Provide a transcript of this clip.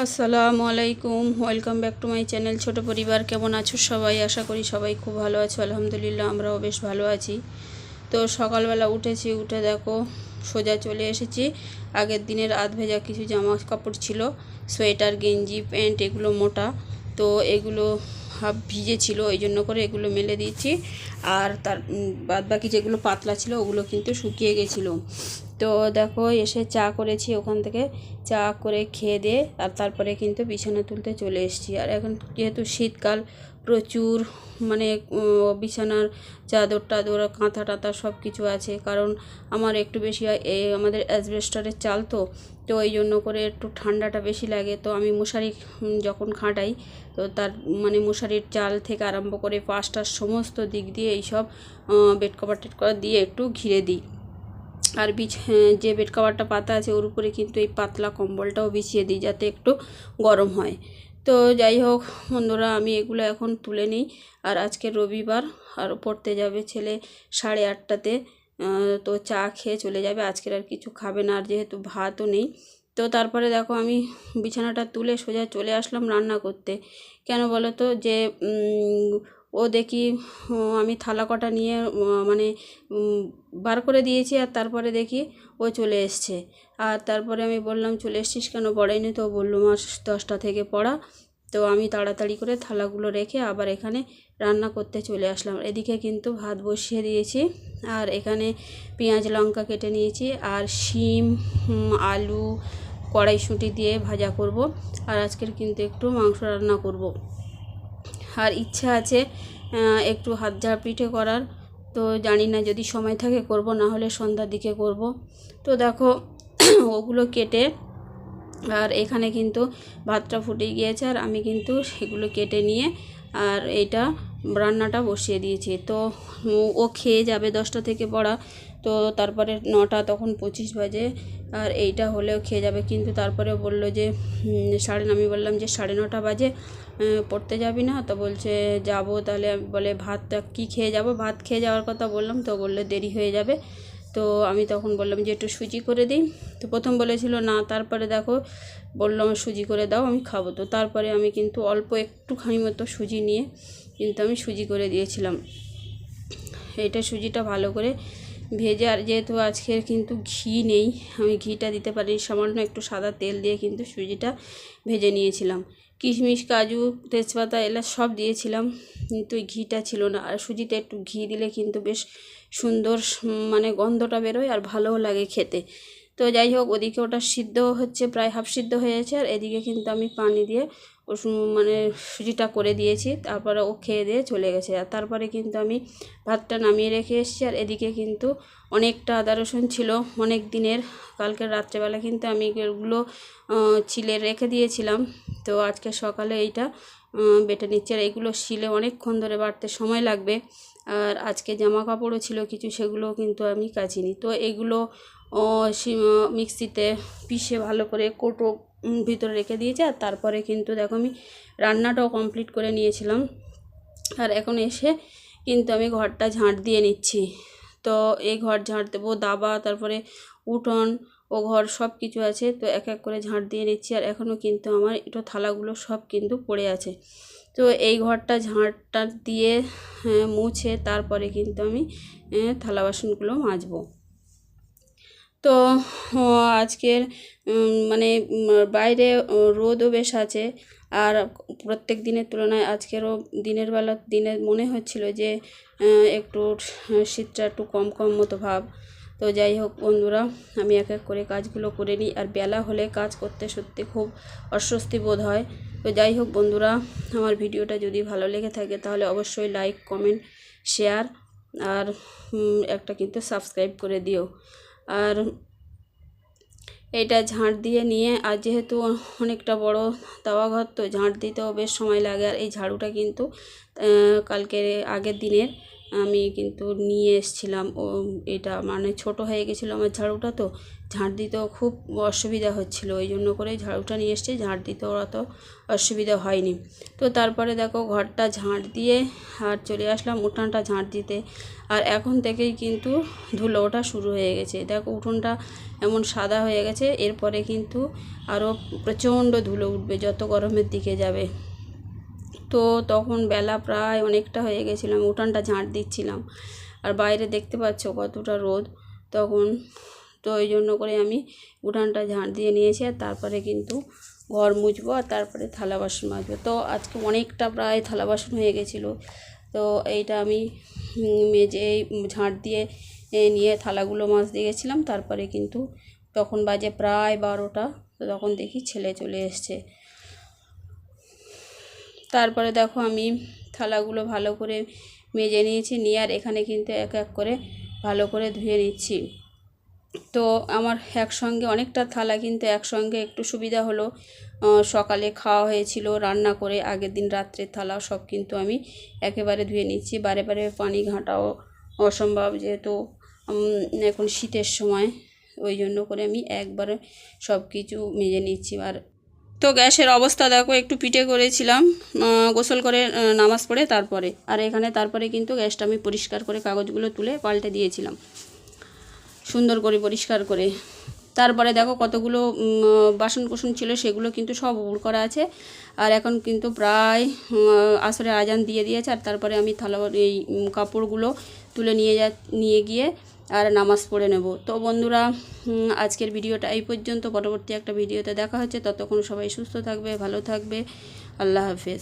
আসসালামু আলাইকুম, welcome back to my channel ছোট পরিবার। কেমন আছো সবাই? আশা করি সবাই খুব ভালো আছো। আলহামদুলিল্লাহ, আমরাও বেশ ভালো আছি। তো সকালবেলা উঠেছি, উঠে দেখো সোজা চলে এসেছি। আগের দিনের আধ ভেজা কিছু জামা কাপড় ছিল, সোয়েটার, গেঞ্জি, প্যান্ট, এগুলো মোটা, তো এগুলো হাফ ভিজে ছিল, ওই জন্য করে এগুলো মেলে দিয়েছি। আর তার বাদ বাকি যেগুলো পাতলা ছিল ওগুলো কিন্তু শুকিয়ে গেছিলো। তো দেখো এসে চা করেছি, ওখান থেকে চা করে খেয়ে দিয়ে আর তারপরে কিন্তু বিছানা তুলতে চলে এসেছি। আর এখন যেহেতু শীতকাল, প্রচুর মানে বিছানার চাদর টাদর কাঁথা টাথা সব কিছু আছে, কারণ আমার একটু বেশি আমাদের অ্যাসবেস্টরের চাল, তো তো ওই জন্য করে একটু ঠান্ডাটা বেশি লাগে। তো আমি মশারি যখন খাটাই, তো তার মানে মশারির চাল থেকে আরম্ভ করে পাশটার সমস্ত দিক দিয়ে এইসব বেড কভার টেড কভার দিয়ে একটু ঘিরে দিই। আর যে বেড কভারটা পাতা আছে ওর উপরে কিন্তু এই পাতলা কম্বলটাও বিছিয়ে দিই যাতে একটু গরম হয়। তো যাই হোক বন্ধুরা, আমি এগুলো এখন তুলে নিই। আর আজকে রবিবার, আর পড়তে যাবে ছেলে 8:30টাতে। তো চা খেয়ে চলে যাবে, আজকের আর কিছু খাবে না, আর যেহেতু ভাতও নেই। তো তারপরে দেখো আমি বিছানাটা তুলে সোজা চলে আসলাম রান্না করতে। কেন বলো তো, যে ও দেখি আমি থালা কটা নিয়ে মানে বার করে দিয়েছি, আর তারপরে দেখি ও চলে এসছে। আর তারপরে আমি বললাম চলে এসছিস কেন, পড়াইনি? তো বললো মা 10টা থেকে পড়া। তো আমি তাড়াতাড়ি করে থালাগুলো রেখে আবার এখানে রান্না করতে চলে আসলাম। এদিকে কিন্তু ভাত বসিয়ে দিয়েছি, আর এখানে পেঁয়াজ লঙ্কা কেটে নিয়েছি, আর শিম, আলু, কড়াইশুঁটি দিয়ে ভাজা করব। আর আজকের কিন্তু একটু মাংস রান্না করব। আর ইচ্ছা আছে একটু হাত ঝাড় পিঠে করার। তো জানি না, যদি সময় থাকে করব, না হলে সন্ধ্যার দিকে করব। তো দেখো ওগুলো কেটে, আর এখানে কিন্তু ভাতটা ফুটে গিয়েছে, আর আমি কিন্তু সেগুলো কেটে নিয়ে আর এইটা রান্নাটা বসিয়ে দিয়েছি। তো ও খেয়ে যাবে 10টা থেকে পড়া, তো তারপরে 9টা তখন 25 বাজে, আর এইটা হলেও খেয়ে যাবে। কিন্তু তারপরে বলল যে আমি বললাম যে 9:30 বাজে, পড়তে যাবি না? তো বলছে যাব। তাহলে বলে ভাতটা কি খেয়ে যাব, ভাত খেয়ে যাওয়ার কথা বললাম, তো বললে দেরি হয়ে যাবে। তো আমি তখন বললাম যে একটু সুজি করে দিই। তো প্রথম বলেছিল না, তারপরে দেখো বললো আমার সুজি করে দাও, আমি খাবো। তো তারপরে আমি কিন্তু অল্প একটুখানি মতো সুজি নিয়ে কিন্তু আমি সুজি করে দিয়েছিলাম। এটা সুজিটা ভালো করে ভেজে, আর যেহেতু আজকের কিন্তু ঘি নেই, আমি ঘিটা দিতে পারি, সামান্য একটু সাদা তেল দিয়ে কিন্তু সুজিটা ভেজে নিয়েছিলাম। কিশমিশ, কাজু, তেজপাতা এলাচ সব দিয়েছিলাম, কিন্তু ঘিটা ছিল না। আর সুজিতে একটু ঘি দিলে কিন্তু বেশ সুন্দর মানে গন্ধটা বেরোয়, আর ভালোও লাগে খেতে। তো যাই হোক, ওদিকে ওটা সিদ্ধ হচ্ছে, প্রায় হাফ সিদ্ধ হয়েছে, আর এদিকে কিন্তু আমি পানি দিয়ে ও মানে সুজিটা করে দিয়েছি। তারপরে ও খেয়ে দিয়ে চলে গেছে। আর তারপরে কিন্তু আমি ভাতটা নামিয়ে রেখে এসেছি। আর এদিকে কিন্তু অনেকটা আদা রসুন ছিল অনেক দিনের, কালকের রাত্রেবেলা কিন্তু আমি এগুলো ছিলে রেখে দিয়েছিলাম। তো আজকে সকালে এইটা বেটে নিচ্ছে। আর এইগুলো শিলে অনেকক্ষণ ধরে বাটতে সময় লাগবে। আর আজকে জামা কাপড়ও ছিল কিছু, সেগুলোও কিন্তু আমি কাচিনি। তো এগুলো মিক্সিতে পিষে ভালো করে কোটো ভিতরে রেখে দিয়েছি। আর তারপরে কিন্তু দেখো আমি রান্নাটাও কমপ্লিট করে নিয়েছিলাম। আর এখন এসে কিন্তু আমি ঘরটা ঝাঁট দিয়ে নিচ্ছি। তো এই ঘর ঝাঁট দেবো, দাবা, তারপরে উঠোন ও ঘর সব কিছু আছে, তো এক এক করে ঝাঁট দিয়ে নিচ্ছি। আর এখনও কিন্তু আমার একটু থালাগুলো সব কিন্তু পড়ে আছে। তো এই ঘরটা ঝাঁটটা দিয়ে মুছে তারপরে কিন্তু আমি থালা বাসনগুলো মাজবো। তো আজকের মানে বাইরে রোদও বেশ আছে, আর প্রত্যেক দিনের তুলনায় আজকেরও দিনের মনে হচ্ছিল যে একটু শীতটা একটু কম কম মতো ভাব। তো যাই হোক বন্ধুরা, আমি এক এক করে কাজগুলো করে নিই। আর বেলা হলে কাজ করতে সত্যি খুব অস্বস্তি বোধ হয়। তো যাই হোক বন্ধুরা, আমার ভিডিওটা যদি ভালো লেগে থাকে তাহলে অবশ্যই লাইক, কমেন্ট, শেয়ার, আর একটা কিন্তু সাবস্ক্রাইব করে দিও। আর এটা ঝাঁট দিয়ে নিয়ে, আর যেহেতু অনেকটা বড় তাওয়া ঘর, তো ঝাঁট দিতেও বেশ সময় লাগে। আর এই ঝাড়ুটা কিন্তু কালকের আগের দিনের আমি কিন্তু নিয়ে এসেছিলাম। এটা মানে ছোট হয়ে গেছিলো আমার ঝাড়ুটা, তো ঝাঁট দিতেও খুব অসুবিধা হচ্ছিলো, ওই জন্য করে ঝাড়ুটা নিয়ে এসেছি। ঝাঁট দিতেও অত অসুবিধা হয়নি। তো তারপরে দেখো ঘরটা ঝাঁট দিয়ে আর চলে আসলাম উঠানটা ঝাঁট দিতে। আর এখন থেকেই কিন্তু ধুলো ওঠা শুরু হয়ে গেছে। দেখো উঠোনটা এমন সাদা হয়ে গেছে, এরপরে কিন্তু আরও প্রচণ্ড ধুলো উঠবে যত গরমের দিকে যাবে। তো তখন বেলা প্রায় অনেকটা হয়ে গেছিলো, আমি উঠানটা ঝাঁট দিচ্ছিলাম। আর বাইরে দেখতে পাচ্ছ কতটা রোদ তখন। তো ওই জন্য করে আমি উঠানটা ঝাঁট দিয়ে নিয়েছি। আর তারপরে কিন্তু ঘর মুছবো আর তারপরে থালা বাসন মাজবো। তো আজকে অনেকটা প্রায় থালা বাসন হয়ে গেছিলো। তো এইটা আমি মেজে ঝাঁট দিয়ে নিয়ে থালাগুলো মাজতে গেছিলাম। তারপরে কিন্তু তখন বাজে প্রায় 12টা। তো তখন দেখি ছেলে চলে এসছে। তারপরে দেখো আমি থালাগুলো ভালো করে মেজে নিয়েছি, নিয়ে আর এখানে কিন্তু এক এক করে ভালো করে ধুয়ে নিচ্ছি। তো আমার একসঙ্গে অনেকটা থালা কিন্তু একসঙ্গে একটু সুবিধা হলো। সকালে খাওয়া হয়েছিল রান্না করে, আগের দিন রাত্রের থালা সব কিন্তু আমি একেবারে ধুয়ে নিচ্ছি। বারে বারে পানি ঘাঁটাও অসম্ভব, যেহেতু এখন শীতের সময়, ওই জন্য করে আমি একবারে সব কিছু মেজে নিচ্ছি। আর তো গ্যাসের অবস্থা দেখো, একটু পিঠে করেছিলাম গোসল করে নামাজ পড়ে তারপরে। আর এখানে তারপরে কিন্তু গ্যাসটা আমি পরিষ্কার করে কাগজগুলো তুলে পাল্টে দিয়েছিলাম সুন্দর করে পরিষ্কার করে। তারপরে দেখো কতগুলো বাসন কোসন ছিল সেগুলো কিন্তু সব উবুড় করা আছে। আর এখন কিন্তু প্রায় আসরের আজান দিয়ে দিয়েছে। আর তারপরে আমি এই কাপড়গুলো তুলে নিয়ে গিয়ে আর নামাজ পড়ে নেব। তো বন্ধুরা, আজকের ভিডিওটা এই পর্যন্ত। পরবর্তী একটা ভিডিওতে দেখা হচ্ছে। ততক্ষণ সবাই সুস্থ থাকবে, ভালো থাকবে। আল্লাহ হাফেজ।